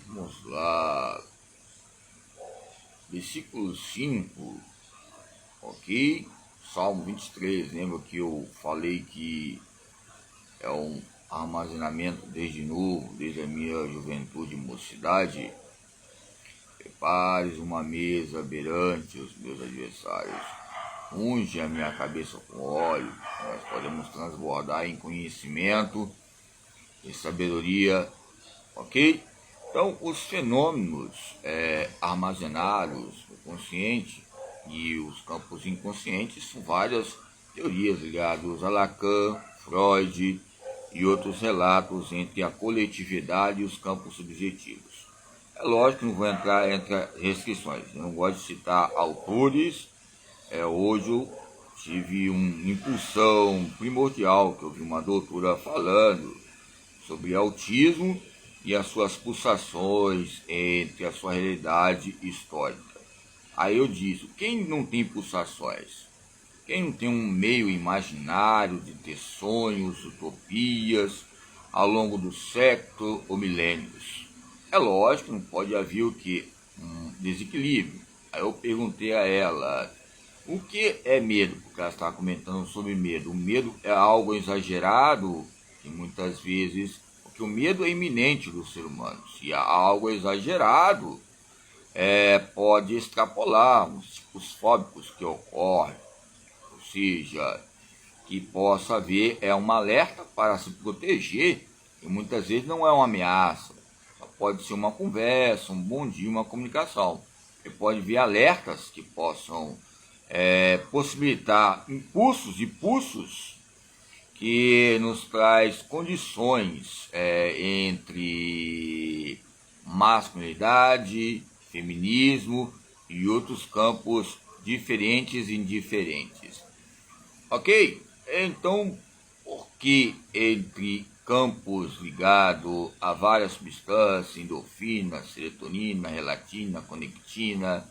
Vamos lá. Versículo 5, ok? Salmo 23, lembra que eu falei que é um armazenamento desde novo, desde a minha juventude e mocidade? Prepares uma mesa perante os meus adversários. Unge a minha cabeça com óleo. Nós podemos transbordar em conhecimento e sabedoria, ok? Então, os fenômenos armazenados no consciente e os campos inconscientes são várias teorias ligadas a Lacan, Freud e outros relatos entre a coletividade e os campos subjetivos. É lógico que não vou entrar entre restrições, eu não gosto de citar autores. Hoje eu tive uma impulsão primordial, que eu vi uma doutora falando sobre autismo e as suas pulsações entre a sua realidade histórica. Aí eu disse, quem não tem pulsações? Quem não tem um meio imaginário de ter sonhos, utopias, ao longo do século ou milênios? É lógico, não pode haver o que? Um desequilíbrio. Aí eu perguntei a ela, o que é medo? Porque ela estava comentando sobre medo. O medo é algo exagerado, e muitas vezes, porque o medo é iminente do ser humano. Se há algo exagerado, pode extrapolar os tipos fóbicos que ocorrem. Ou seja, que possa haver um alerta para se proteger, e muitas vezes não é uma ameaça. Só pode ser uma conversa, um bom dia, uma comunicação. E pode haver alertas que possam possibilitar impulsos e pulsos que nos traz condições entre masculinidade, feminismo e outros campos diferentes e indiferentes. Ok? Então, por que entre campos ligados a várias substâncias, endorfina, serotonina, relatina, conectina,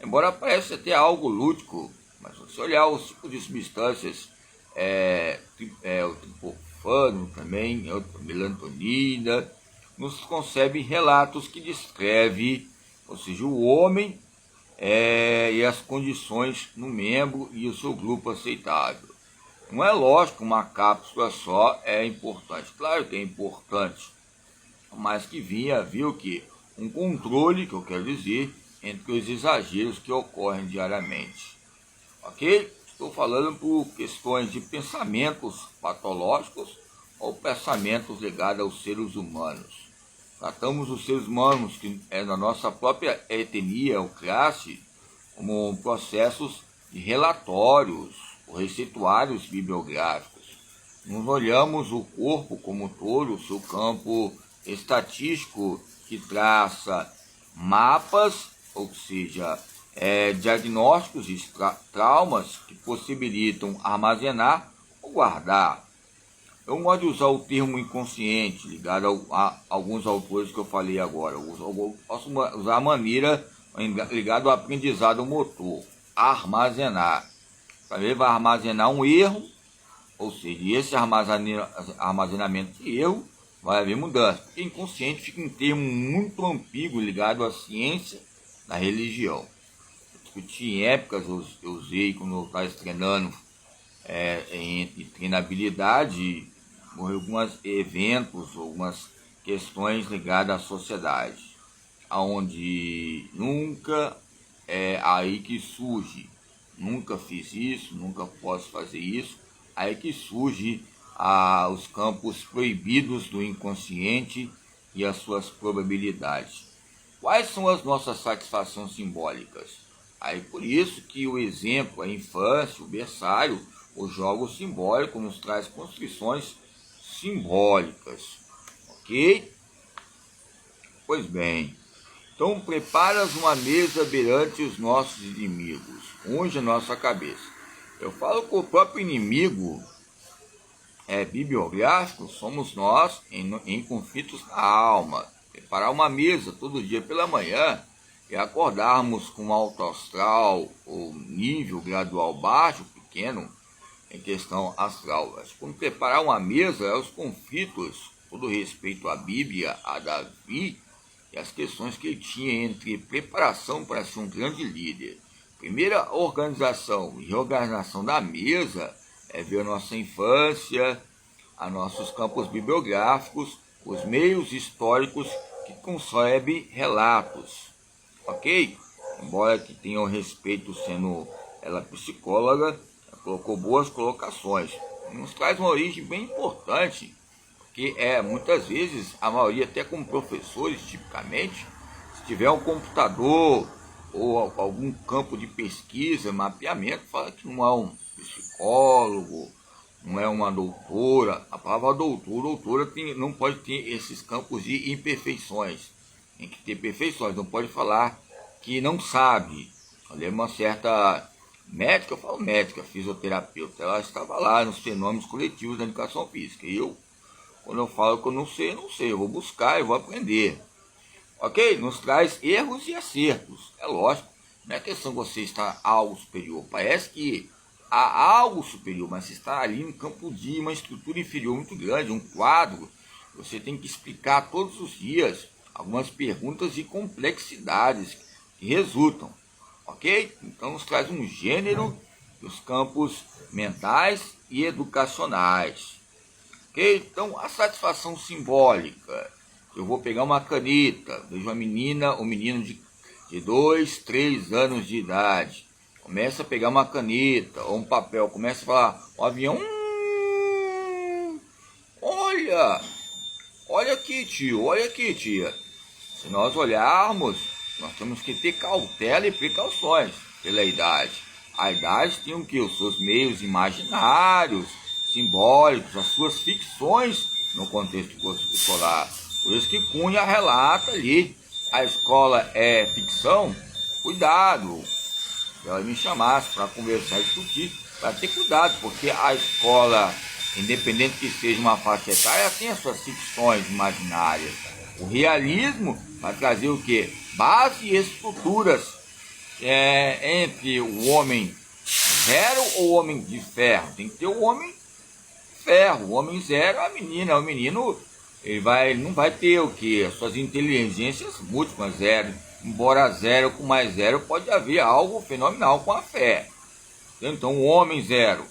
embora pareça ter algo lúdico, mas se você olhar os tipos de substâncias, o triptofano também, a melatonina, nos concebem relatos que descreve, ou seja, o homem e as condições no membro e o seu grupo aceitável. Não é lógico que uma cápsula só é importante. Claro que é importante, mas que viu que um controle, que eu quero dizer, entre os exageros que ocorrem diariamente. Ok? Estou falando por questões de pensamentos patológicos ou pensamentos ligados aos seres humanos. Tratamos os seres humanos, que é da nossa própria etnia ou classe, como processos de relatórios ou receituários bibliográficos. Nós olhamos o corpo como todo, o seu campo estatístico, que traça mapas, ou seja, diagnósticos de traumas que possibilitam armazenar ou guardar. Eu gosto de usar o termo inconsciente, ligado a alguns autores que eu falei agora. Eu posso usar a maneira ligada ao aprendizado motor, armazenar. Também vai armazenar um erro, ou seja, esse armazenamento de erro vai haver mudança. Porque inconsciente fica um termo muito ambíguo ligado à ciência da religião. Eu discuti em épocas, eu usei quando eu estava treinando entre treinabilidade, alguns eventos, algumas questões ligadas à sociedade, onde nunca é aí que surge, nunca fiz isso, nunca posso fazer isso, aí que surge os campos proibidos do inconsciente e as suas probabilidades. Quais são as nossas satisfações simbólicas? Aí por isso que o exemplo, a infância, o berçário, os jogos simbólicos nos traz construções simbólicas, ok? Pois bem, então preparas uma mesa perante os nossos inimigos, unge a nossa cabeça. Eu falo que o próprio inimigo bibliográfico somos nós em conflitos na alma. Preparar uma mesa todo dia pela manhã e acordarmos com alto astral ou nível gradual baixo, pequeno, em questão astral. Quando preparar uma mesa, os conflitos, todo respeito à Bíblia, a Davi, e as questões que ele tinha entre preparação para ser um grande líder. Primeira organização e reorganização da mesa é ver a nossa infância, a nossos campos bibliográficos, os meios históricos que concebem relatos, ok? Embora que tenha o respeito, sendo ela psicóloga, ela colocou boas colocações. Nos traz uma origem bem importante, porque muitas vezes, a maioria, até como professores, tipicamente, se tiver um computador ou algum campo de pesquisa, mapeamento, fala que não é um psicólogo, não é uma doutora. A palavra doutora não pode ter esses campos de imperfeições. Tem que ter perfeições, não pode falar que não sabe. Eu lembro uma certa médica, eu falo médica, fisioterapeuta, ela estava lá nos fenômenos coletivos da educação física. E eu, quando eu falo que eu não sei, eu vou buscar, eu vou aprender. Ok? Nos traz erros e acertos. É lógico, não é questão de você estar algo superior. Parece que há algo superior, mas você está ali no campo de uma estrutura inferior muito grande, um quadro. Você tem que explicar todos os dias algumas perguntas e complexidades que resultam. Ok? Então nos traz um gênero dos campos mentais e educacionais. Ok? Então a satisfação simbólica. Eu vou pegar uma caneta, vejo uma menina, um menino de 2, 3 anos de idade. Começa a pegar uma caneta ou um papel, começa a falar, um avião. Olha aqui, tio, olha aqui, tia. Se nós olharmos, nós temos que ter cautela e precauções pela idade. A idade tem o que? Os seus meios imaginários, simbólicos, as suas ficções no contexto escolar. Por isso que Cunha relata ali, a escola é ficção, cuidado. Se ela me chamasse para conversar e discutir, para ter cuidado, porque a escola, independente que seja uma faixa etária, tem as suas ficções imaginárias. O realismo vai trazer o quê? Base e estruturas entre o homem zero ou o homem de ferro. Tem que ter o homem ferro, o homem zero é a menina, o menino ele não vai ter o que? As suas inteligências múltiplas, zero. Embora zero com mais zero pode haver algo fenomenal com a fé. Então o homem zero.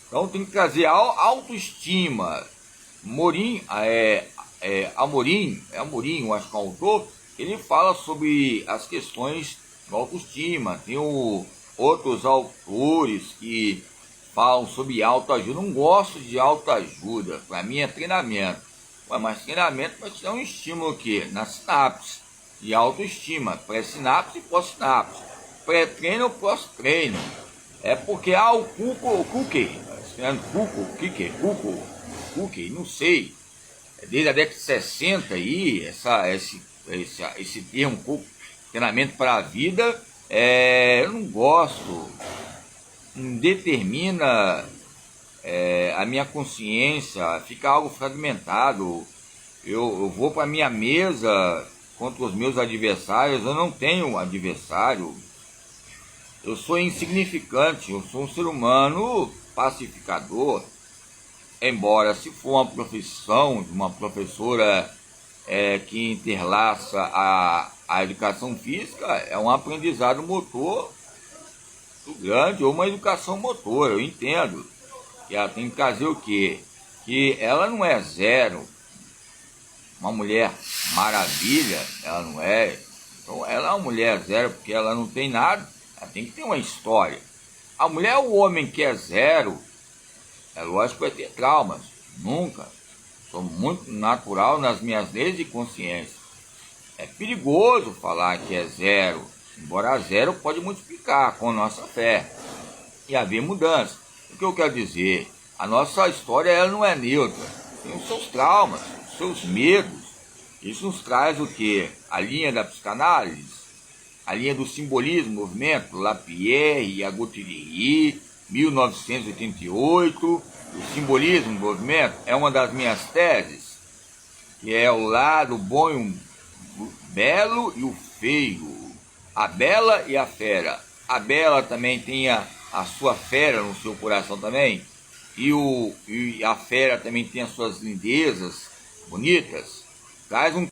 Então tem que trazer autoestima. Amorim, eu acho que é um autor, ele fala sobre as questões de autoestima. Tem outros autores que falam sobre autoajuda. Não gosto de autoajuda, para mim é treinamento. Mas treinamento vai te dar um estímulo aqui, na sinapse, de autoestima, pré-sinapse e pós-sinapse, pré-treino ou pós-treino. É porque o cookie, não sei, desde a década de 60 aí, esse termo treinamento para a vida, eu não gosto, não determina a minha consciência, fica algo fragmentado. Eu vou para a minha mesa contra os meus adversários, eu não tenho adversário, eu sou insignificante, eu sou um ser humano pacificador. Embora, se for uma profissão de uma professora que interlaça a educação física, é um aprendizado motor muito grande, ou uma educação motora, eu entendo. Que ela tem que trazer o quê? Que ela não é zero, uma mulher maravilha, ela não é. Então ela é uma mulher zero porque ela não tem nada, ela tem que ter uma história. A mulher, o homem que é zero, é lógico que vai ter traumas, nunca. Sou muito natural nas minhas leis de consciência. É perigoso falar que é zero, embora zero pode multiplicar com a nossa fé e haver mudança. O que eu quero dizer? A nossa história ela não é neutra, tem os seus traumas, os seus medos. Isso nos traz o que? A linha da psicanálise, a linha do simbolismo, movimento, Lapierre e Agottieri, 1988. O simbolismo, movimento, é uma das minhas teses, que é o lado bom e o belo e o feio, a bela e a fera. A bela também tem a sua fera no seu coração também, e a fera também tem as suas lindezas bonitas. Traz um